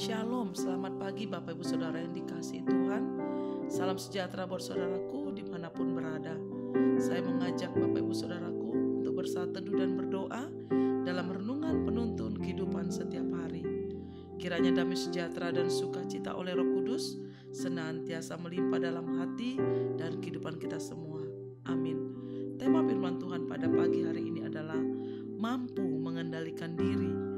Shalom, selamat pagi Bapak Ibu Saudara yang dikasihi Tuhan. Salam sejahtera buat saudaraku dimanapun berada. Saya mengajak Bapak Ibu Saudaraku untuk bersatu teduh dan berdoa dalam renungan penuntun kehidupan setiap hari. Kiranya damai sejahtera dan sukacita oleh Roh Kudus senantiasa melimpah dalam hati dan kehidupan kita semua. Amin. Tema firman Tuhan pada pagi hari ini adalah mampu mengendalikan diri.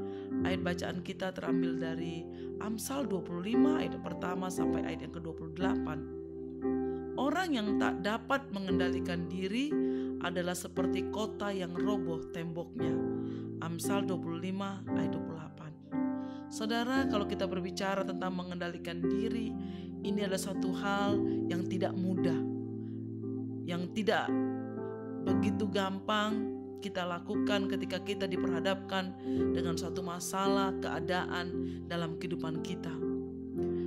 Ayat bacaan kita terambil dari Amsal 25 ayat pertama sampai ayat yang ke-28. Orang yang tak dapat mengendalikan diri adalah seperti kota yang roboh temboknya. Amsal 25 ayat 28. Saudara, kalau kita berbicara tentang mengendalikan diri, ini adalah satu hal yang tidak mudah, yang tidak begitu gampang kita lakukan ketika kita diperhadapkan dengan suatu masalah, keadaan dalam kehidupan kita.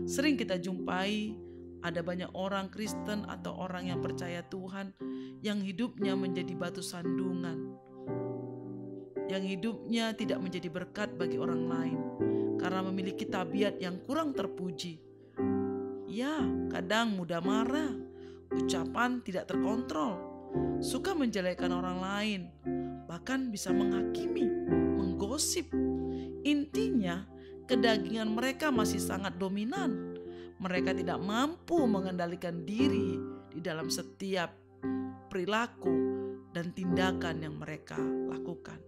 Sering kita jumpai ada banyak orang Kristen atau orang yang percaya Tuhan yang hidupnya menjadi batu sandungan, yang hidupnya tidak menjadi berkat bagi orang lain karena memiliki tabiat yang kurang terpuji. Ya, kadang mudah marah, ucapan tidak terkontrol, suka menjelekkan orang lain, bahkan bisa menghakimi, menggosip. Intinya, kedagingan mereka masih sangat dominan. Mereka tidak mampu mengendalikan diri di dalam setiap perilaku dan tindakan yang mereka lakukan.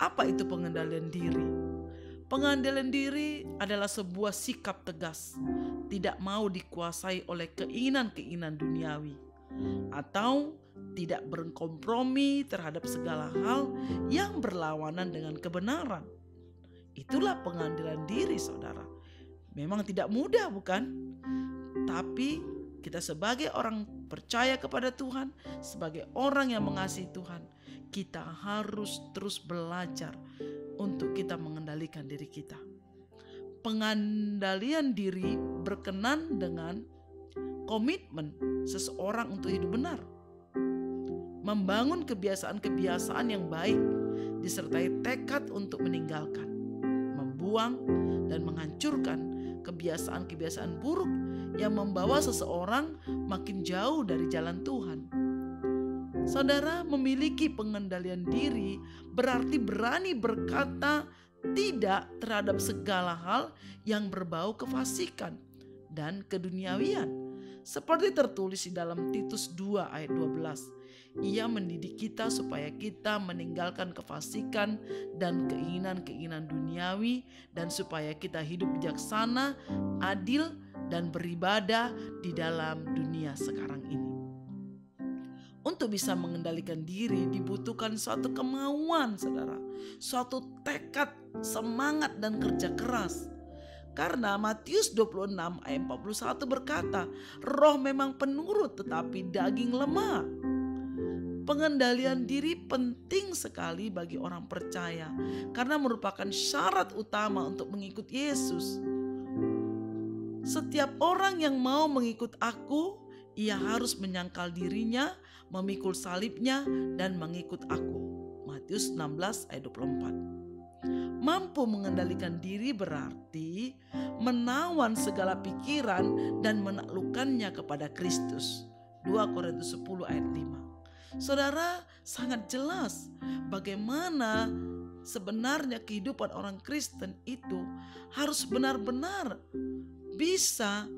Apa itu pengendalian diri? Pengendalian diri adalah sebuah sikap tegas, tidak mau dikuasai oleh keinginan-keinginan duniawi, atau tidak berkompromi terhadap segala hal yang berlawanan dengan kebenaran. Itulah pengendalian diri, saudara. Memang tidak mudah, bukan? Tapi kita sebagai orang percaya kepada Tuhan, sebagai orang yang mengasihi Tuhan, kita harus terus belajar untuk kita mengendalikan diri kita. Pengendalian diri berkenan dengan komitmen seseorang untuk hidup benar, membangun kebiasaan-kebiasaan yang baik, disertai tekad untuk meninggalkan, membuang, dan menghancurkan kebiasaan-kebiasaan buruk yang membawa seseorang makin jauh dari jalan Tuhan. Saudara, memiliki pengendalian diri berarti berani berkata tidak terhadap segala hal yang berbau kefasikan dan keduniawian. Seperti tertulis di dalam Titus 2 ayat 12. Ia mendidik kita supaya kita meninggalkan kefasikan dan keinginan-keinginan duniawi, dan supaya kita hidup bijaksana, adil, dan beribadah di dalam dunia sekarang ini. Untuk bisa mengendalikan diri dibutuhkan suatu kemauan, saudara, suatu tekad, semangat, dan kerja keras. Karena Matius 26 ayat 41 berkata, roh memang penurut tetapi daging lemah. Pengendalian diri penting sekali bagi orang percaya karena merupakan syarat utama untuk mengikut Yesus. Setiap orang yang mau mengikut aku, ia harus menyangkal dirinya, memikul salibnya, dan mengikut aku. Matius 16 ayat 24. Mampu mengendalikan diri berarti menawan segala pikiran dan menaklukkannya kepada Kristus. 2 Korintus 10 ayat 5. Saudara, sangat jelas bagaimana sebenarnya kehidupan orang Kristen itu harus benar-benar bisa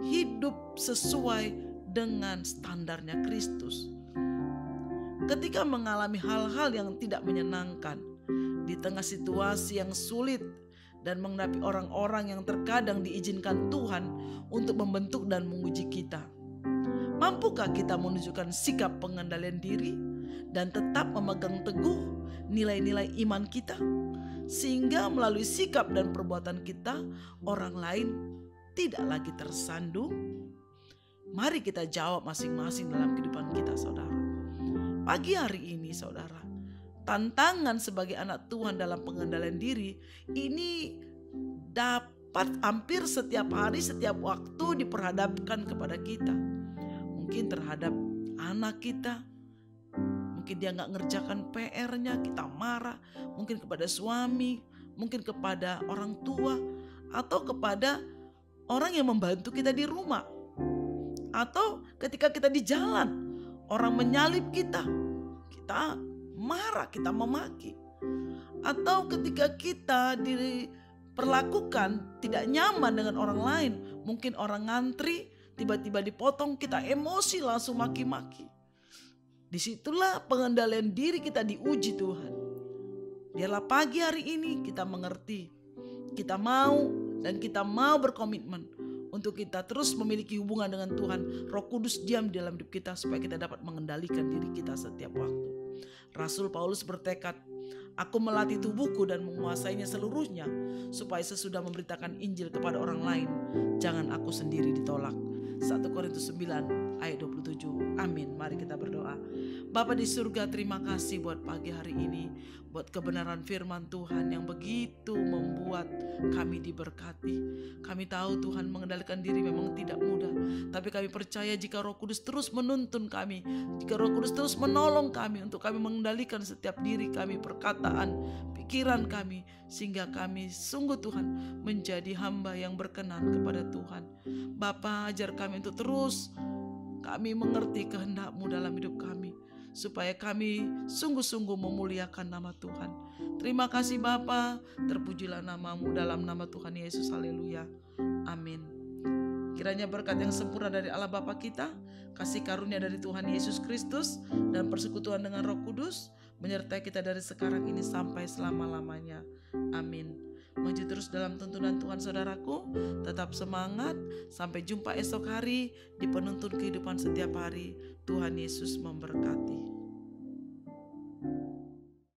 hidup sesuai dengan standarnya Kristus. Ketika mengalami hal-hal yang tidak menyenangkan, di tengah situasi yang sulit, dan menghadapi orang-orang yang terkadang diizinkan Tuhan untuk membentuk dan menguji kita, mampukah kita menunjukkan sikap pengendalian diri dan tetap memegang teguh nilai-nilai iman kita, sehingga melalui sikap dan perbuatan kita orang lain tidak lagi tersandung? Mari kita jawab masing-masing dalam kehidupan kita, saudara. Pagi hari ini, saudara, tantangan sebagai anak Tuhan dalam pengendalian diri ini dapat hampir setiap hari, setiap waktu diperhadapkan kepada kita. Mungkin terhadap anak kita, mungkin dia gak ngerjakan PR-nya, kita marah. Mungkin kepada suami, mungkin kepada orang tua, atau kepada orang yang membantu kita di rumah, atau ketika kita di jalan, orang menyalip kita marah, kita memaki, atau ketika kita diperlakukan tidak nyaman dengan orang lain, mungkin orang ngantri tiba-tiba dipotong, kita emosi langsung maki-maki. Disitulah pengendalian diri kita diuji Tuhan. Biarlah pagi hari ini kita mengerti, kita mau berkomitmen untuk kita terus memiliki hubungan dengan Tuhan. Roh Kudus diam di dalam hidup kita supaya kita dapat mengendalikan diri kita setiap waktu. Rasul Paulus bertekad, aku melatih tubuhku dan menguasainya seluruhnya, supaya sesudah memberitakan Injil kepada orang lain, jangan aku sendiri ditolak. 1 Korintus 9 ayat 27. Amin. Mari kita berdoa. Bapa di surga, terima kasih buat pagi hari ini, buat kebenaran firman Tuhan yang begitu membuat kami diberkati. Kami tahu Tuhan, mengendalikan diri memang tidak mudah, tapi kami percaya jika Roh Kudus terus menuntun kami, jika Roh Kudus terus menolong kami untuk kami mengendalikan setiap diri kami, perkataan, pikiran kami, sehingga kami sungguh Tuhan menjadi hamba yang berkenan kepada Tuhan. Bapa, ajar kami untuk terus kami mengerti kehendak-Mu dalam hidup kami, supaya kami sungguh-sungguh memuliakan nama Tuhan. Terima kasih Bapa, terpujilah nama-Mu dalam nama Tuhan Yesus. Haleluya. Amin. Kiranya berkat yang sempurna dari Allah Bapa kita, kasih karunia dari Tuhan Yesus Kristus, dan persekutuan dengan Roh Kudus menyertai kita dari sekarang ini sampai selama-lamanya. Amin. Maju terus dalam tuntunan Tuhan saudaraku, tetap semangat, sampai jumpa esok hari di penuntun kehidupan setiap hari. Tuhan Yesus memberkati.